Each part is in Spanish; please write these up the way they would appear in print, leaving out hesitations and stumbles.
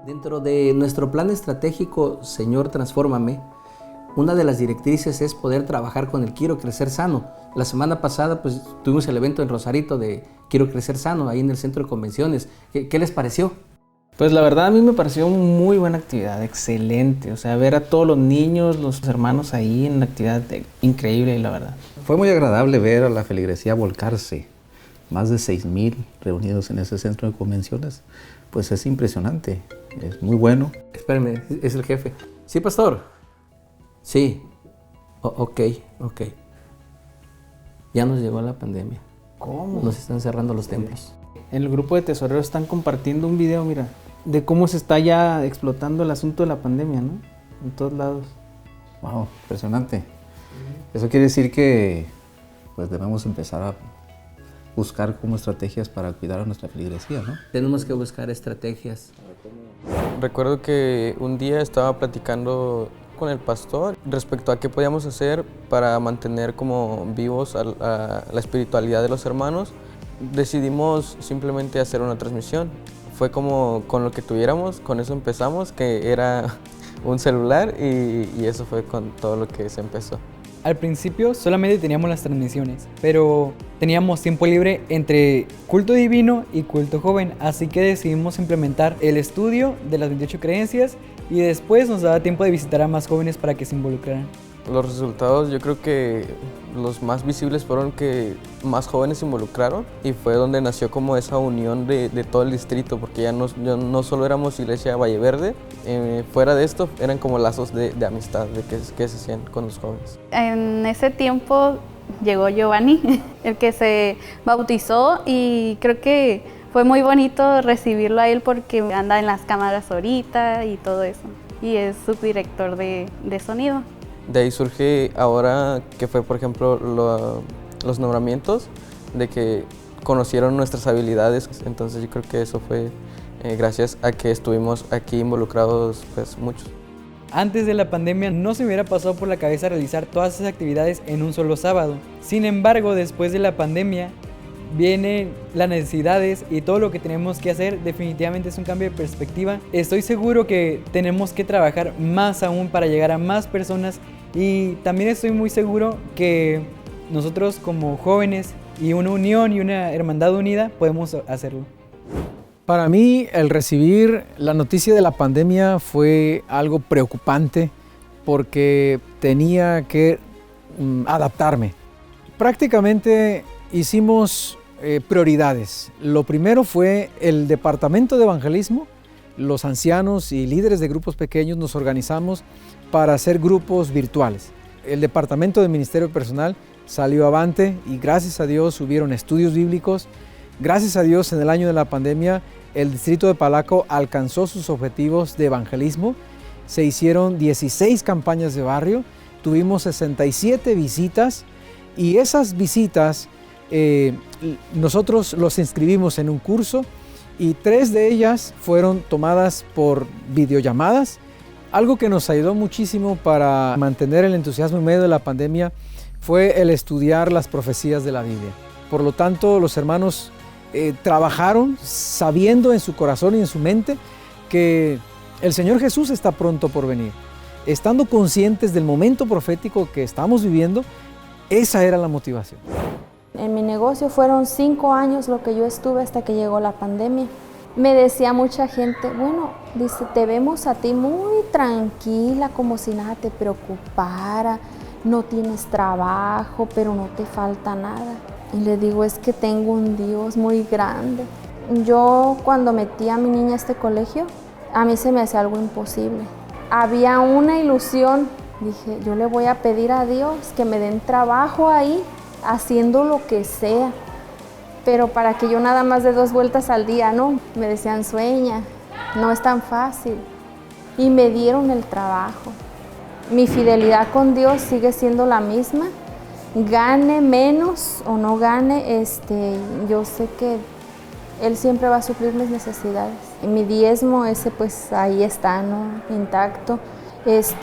Dentro de nuestro plan estratégico Señor Transfórmame, una de las directrices es poder trabajar con el Quiero Crecer Sano. La semana pasada pues tuvimos el evento en Rosarito de Quiero Crecer Sano, ahí en el centro de convenciones. ¿Qué les pareció? Pues la verdad a mí me pareció muy buena actividad, excelente. O sea, ver a todos los niños, los hermanos ahí en una actividad increíble, la verdad. Fue muy agradable ver a la feligresía volcarse. Más de 6,000 reunidos en ese centro de convenciones. Pues es impresionante, es muy bueno. Espérame, es el jefe. Sí, pastor. Sí. Ok. Ya nos llegó la pandemia. ¿Cómo? Nos están cerrando los templos. En el grupo de tesoreros están compartiendo un video, mira, de cómo se está ya explotando el asunto de la pandemia, ¿no? En todos lados. Wow, impresionante. Eso quiere decir que pues debemos empezar a buscar como estrategias para cuidar a nuestra feligresía, ¿no? Tenemos que buscar estrategias. Recuerdo que un día estaba platicando con el pastor respecto a qué podíamos hacer para mantener como vivos a la espiritualidad de los hermanos. Decidimos simplemente hacer una transmisión. Fue como con lo que tuviéramos, con eso empezamos, que era un celular y eso fue con todo lo que se empezó. Al principio solamente teníamos las transmisiones, pero teníamos tiempo libre entre culto divino y culto joven, así que decidimos implementar el estudio de las 28 creencias y después nos daba tiempo de visitar a más jóvenes para que se involucraran. Los resultados yo creo que los más visibles fueron que más jóvenes se involucraron y fue donde nació como esa unión de todo el distrito, porque ya no solo éramos Iglesia Valle Verde, fuera de esto eran como lazos de amistad que se hacían con los jóvenes. En ese tiempo llegó Giovanni, el que se bautizó, y creo que fue muy bonito recibirlo a él porque anda en las cámaras ahorita y todo eso, y es subdirector de sonido. De ahí surge ahora que fue, por ejemplo, los nombramientos, de que conocieron nuestras habilidades. Entonces yo creo que eso fue gracias a que estuvimos aquí involucrados pues muchos. Antes de la pandemia no se me hubiera pasado por la cabeza realizar todas esas actividades en un solo sábado. Sin embargo, después de la pandemia vienen las necesidades y todo lo que tenemos que hacer definitivamente es un cambio de perspectiva. Estoy seguro que tenemos que trabajar más aún para llegar a más personas y también estoy muy seguro que nosotros como jóvenes y una unión y una hermandad unida podemos hacerlo. Para mí el recibir la noticia de la pandemia fue algo preocupante porque tenía que adaptarme. Prácticamente hicimos prioridades. Lo primero fue el departamento de evangelismo. Los ancianos y líderes de grupos pequeños nos organizamos para hacer grupos virtuales. El departamento de ministerio personal salió avante y gracias a Dios hubieron estudios bíblicos. Gracias a Dios en el año de la pandemia el distrito de Palaco alcanzó sus objetivos de evangelismo. Se hicieron 16 campañas de barrio, tuvimos 67 visitas y esas visitas nosotros los inscribimos en un curso y 3 de ellas fueron tomadas por videollamadas. Algo que nos ayudó muchísimo para mantener el entusiasmo en medio de la pandemia fue el estudiar las profecías de la Biblia. Por lo tanto, los hermanos trabajaron sabiendo en su corazón y en su mente que el Señor Jesús está pronto por venir. Estando conscientes del momento profético que estamos viviendo, esa era la motivación. En mi negocio fueron 5 años lo que yo estuve hasta que llegó la pandemia. Me decía mucha gente, bueno, dice, te vemos a ti muy tranquila, como si nada te preocupara, no tienes trabajo, pero no te falta nada. Y le digo, es que tengo un Dios muy grande. Yo cuando metí a mi niña a este colegio, a mí se me hacía algo imposible. Había una ilusión, dije, yo le voy a pedir a Dios que me den trabajo ahí, haciendo lo que sea. Pero para que yo nada más de 2 vueltas al día, no, me decían, sueña, no es tan fácil. Y me dieron el trabajo. Mi fidelidad con Dios sigue siendo la misma. Gane menos o no gane, yo sé que Él siempre va a suplir mis necesidades. Y mi diezmo, ese pues ahí está, ¿no? Intacto.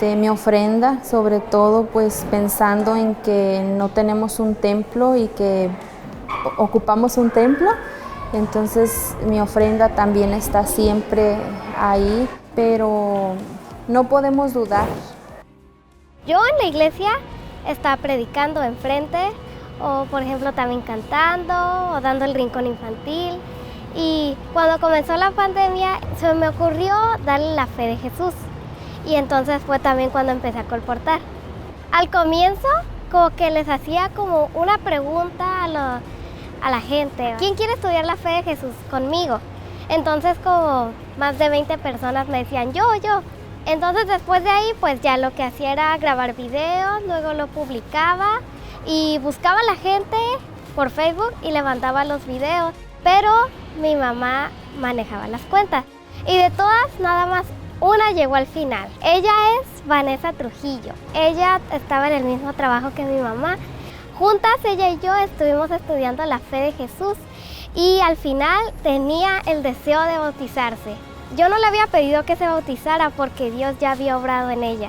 Mi ofrenda, sobre todo pues pensando en que no tenemos un templo y que ocupamos un templo, entonces mi ofrenda también está siempre ahí, pero no podemos dudar. Yo en la iglesia estaba predicando enfrente, o por ejemplo también cantando, o dando el rincón infantil. Y cuando comenzó la pandemia se me ocurrió darle la fe de Jesús. Y entonces fue también cuando empecé a colportar. Al comienzo como que les hacía como una pregunta a la gente. ¿Quién quiere estudiar la fe de Jesús conmigo? Entonces como más de 20 personas me decían yo. Entonces después de ahí pues ya lo que hacía era grabar videos, luego lo publicaba y buscaba a la gente por Facebook y levantaba los videos. Pero mi mamá manejaba las cuentas y de todas nada más una llegó al final. Ella es Vanessa Trujillo. Ella estaba en el mismo trabajo que mi mamá. Juntas ella y yo estuvimos estudiando la fe de Jesús y al final tenía el deseo de bautizarse. Yo no le había pedido que se bautizara porque Dios ya había obrado en ella.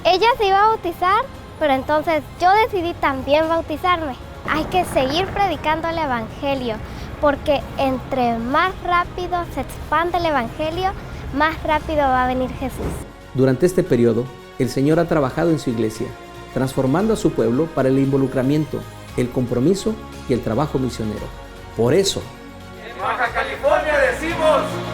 Ella se iba a bautizar, pero entonces yo decidí también bautizarme. Hay que seguir predicando el Evangelio, porque entre más rápido se expande el Evangelio, más rápido va a venir Jesús. Durante este periodo, el Señor ha trabajado en su iglesia, transformando a su pueblo para el involucramiento, el compromiso y el trabajo misionero. Por eso, en Baja California decimos...